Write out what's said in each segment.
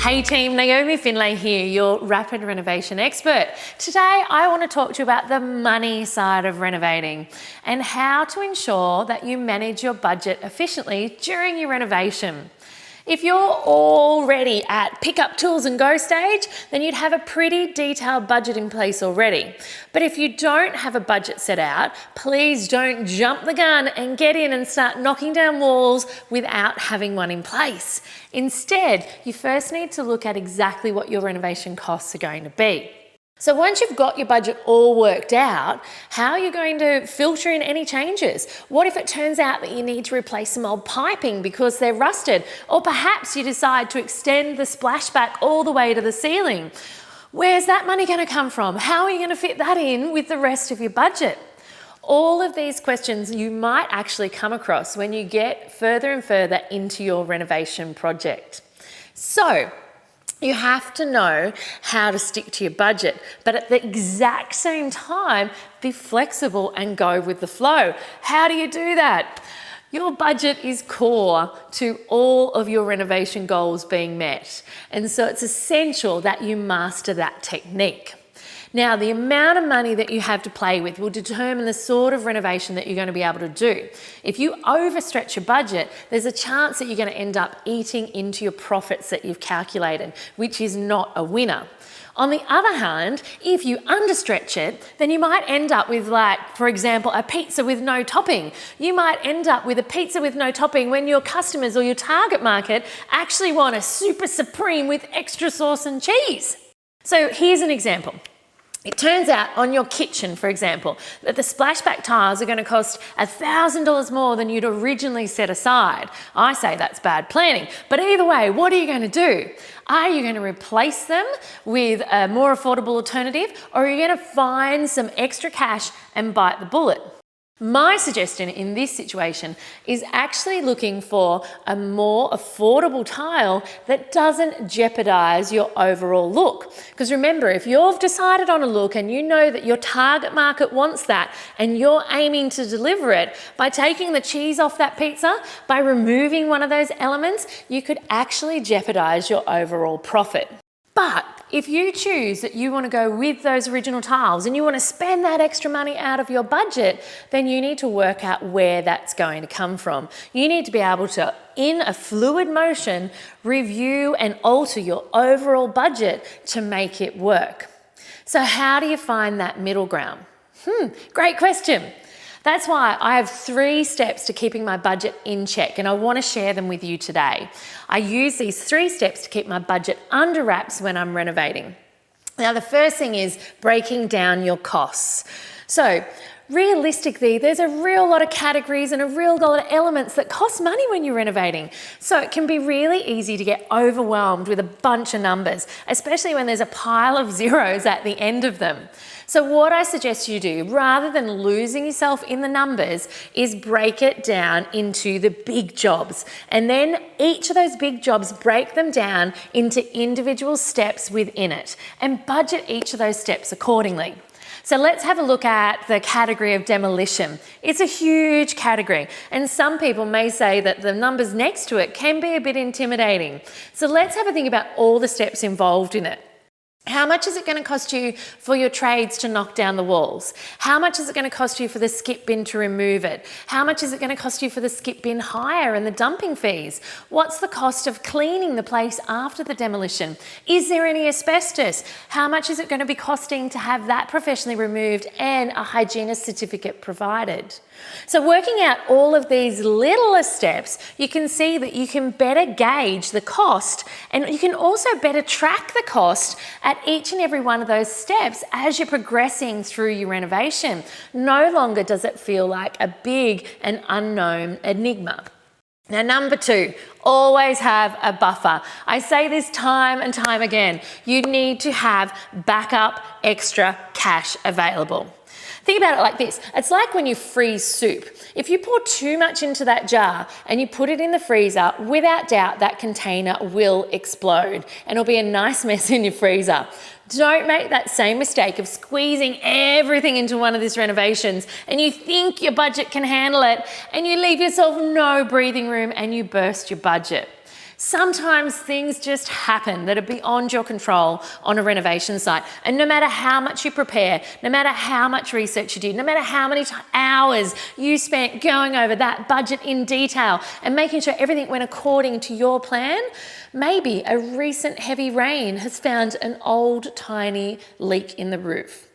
Hey team, Naomi Finlay here, your rapid renovation expert. Today I want to talk to you about the money side of renovating and how to ensure that you manage your budget efficiently during your renovation. If you're already at pick up tools and go stage, then you'd have a pretty detailed budget in place already. But if you don't have a budget set out, please don't jump the gun and get in and start knocking down walls without having one in place. Instead, you first need to look at exactly what your renovation costs are going to be. So once you've got your budget all worked out, how are you going to filter in any changes? What if it turns out that you need to replace some old piping because they're rusted? Or perhaps you decide to extend the splashback all the way to the ceiling. Where's that money going to come from? How are you going to fit that in with the rest of your budget? All of these questions you might actually come across when you get further and further into your renovation project. So, you have to know how to stick to your budget, but at the exact same time, be flexible and go with the flow. How do you do that? Your budget is core to all of your renovation goals being met. And so it's essential that you master that technique. Now, the amount of money that you have to play with will determine the sort of renovation that you're going to be able to do. If you overstretch your budget, there's a chance that you're going to end up eating into your profits that you've calculated, which is not a winner. On the other hand, if you understretch it, then you might end up with, like, for example, a pizza with no topping. You might end up with a pizza with no topping when your customers or your target market actually want a super supreme with extra sauce and cheese. So here's an example. It turns out on your kitchen, for example, that the splashback tiles are going to cost $1,000 more than you'd originally set aside. I say that's bad planning, but either way, what are you going to do? Are you going to replace them with a more affordable alternative, or are you going to find some extra cash and bite the bullet? My suggestion in this situation is actually looking for a more affordable tile that doesn't jeopardize your overall look. Because remember, if you've decided on a look and you know that your target market wants that and you're aiming to deliver it, by taking the cheese off that pizza, by removing one of those elements, you could actually jeopardize your overall profit. But if you choose that you want to go with those original tiles and you want to spend that extra money out of your budget, then you need to work out where that's going to come from. You need to be able to, in a fluid motion, review and alter your overall budget to make it work. So how do you find that middle ground? Great question. That's why I have 3 steps to keeping my budget in check, and I want to share them with you today. I use these 3 steps to keep my budget under wraps when I'm renovating. Now, the first thing is breaking down your costs. So, realistically, there's a real lot of categories and a real lot of elements that cost money when you're renovating. So it can be really easy to get overwhelmed with a bunch of numbers, especially when there's a pile of zeros at the end of them. So what I suggest you do, rather than losing yourself in the numbers, is break it down into the big jobs. And then each of those big jobs, break them down into individual steps within it and budget each of those steps accordingly. So let's have a look at the category of demolition. It's a huge category, and some people may say that the numbers next to it can be a bit intimidating. So let's have a think about all the steps involved in it. How much is it going to cost you for your trades to knock down the walls? How much is it going to cost you for the skip bin to remove it? How much is it going to cost you for the skip bin hire and the dumping fees? What's the cost of cleaning the place after the demolition? Is there any asbestos? How much is it going to be costing to have that professionally removed and a hygienist certificate provided? So working out all of these little steps, you can see that you can better gauge the cost, and you can also better track the cost at each and every one of those steps as you're progressing through your renovation. No longer does it feel like a big and unknown enigma. Now, number 2, always have a buffer. I say this time and time again. You need to have backup extra cash available. Think about it like this. It's like when you freeze soup. If you pour too much into that jar and you put it in the freezer, without doubt that container will explode and it'll be a nice mess in your freezer. Don't make that same mistake of squeezing everything into one of these renovations and you think your budget can handle it and you leave yourself no breathing room and you burst your budget. Sometimes things just happen that are beyond your control on a renovation site. And no matter how much you prepare, no matter how much research you do, no matter how many hours you spent going over that budget in detail and making sure everything went according to your plan, maybe a recent heavy rain has found an old tiny leak in the roof.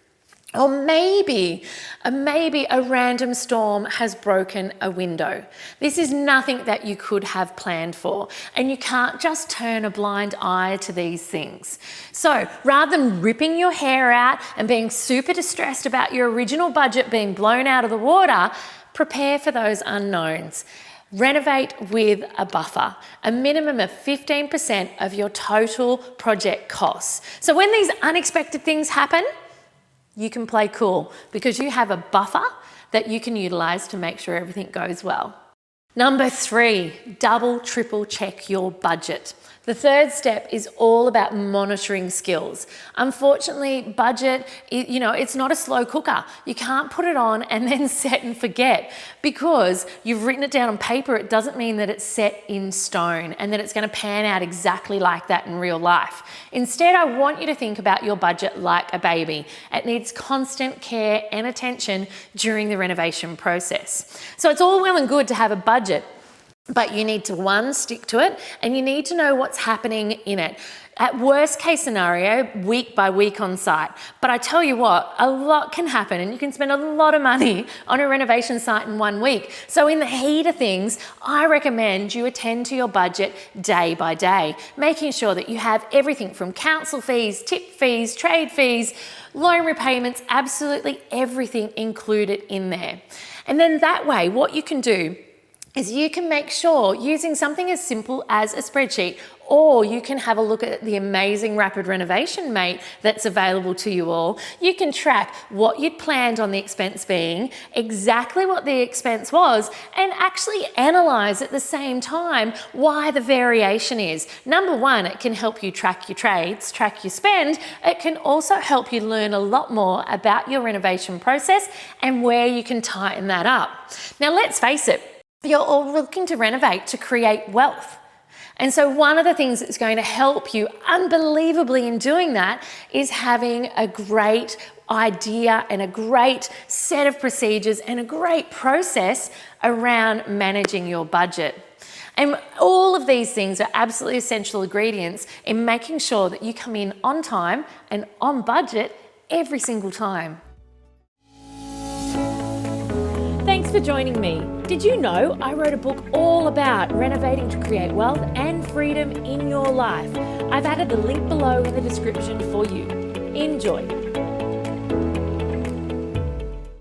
Or maybe a random storm has broken a window. This is nothing that you could have planned for, and you can't just turn a blind eye to these things. So rather than ripping your hair out and being super distressed about your original budget being blown out of the water, prepare for those unknowns. Renovate with a buffer, a minimum of 15% of your total project costs. So when these unexpected things happen, you can play cool because you have a buffer that you can utilize to make sure everything goes well. Number 3, double, triple check your budget. The third step is all about monitoring skills. Unfortunately, budget, it's not a slow cooker. You can't put it on and then set and forget. Because you've written it down on paper, it doesn't mean that it's set in stone and that it's going to pan out exactly like that in real life. Instead, I want you to think about your budget like a baby. It needs constant care and attention during the renovation process. So it's all well and good to have a budget, but you need to, 1, stick to it, and you need to know what's happening in it. At worst case scenario, week by week on site. But I tell you what, a lot can happen and you can spend a lot of money on a renovation site in 1 week. So in the heat of things, I recommend you attend to your budget day by day, making sure that you have everything from council fees, tip fees, trade fees, loan repayments, absolutely everything included in there. And then that way, what you can do is you can make sure using something as simple as a spreadsheet, or you can have a look at the amazing Rapid Renovation Mate that's available to you all. You can track what you'd planned on the expense being, exactly what the expense was, and actually analyze at the same time why the variation is. Number 1, it can help you track your trades, track your spend. It can also help you learn a lot more about your renovation process and where you can tighten that up. Now, let's face it, you're all looking to renovate to create wealth. And so one of the things that's going to help you unbelievably in doing that is having a great idea and a great set of procedures and a great process around managing your budget. And all of these things are absolutely essential ingredients in making sure that you come in on time and on budget every single time. Thanks for joining me. Did you know I wrote a book all about renovating to create wealth and freedom in your life? I've added the link below in the description for you. Enjoy.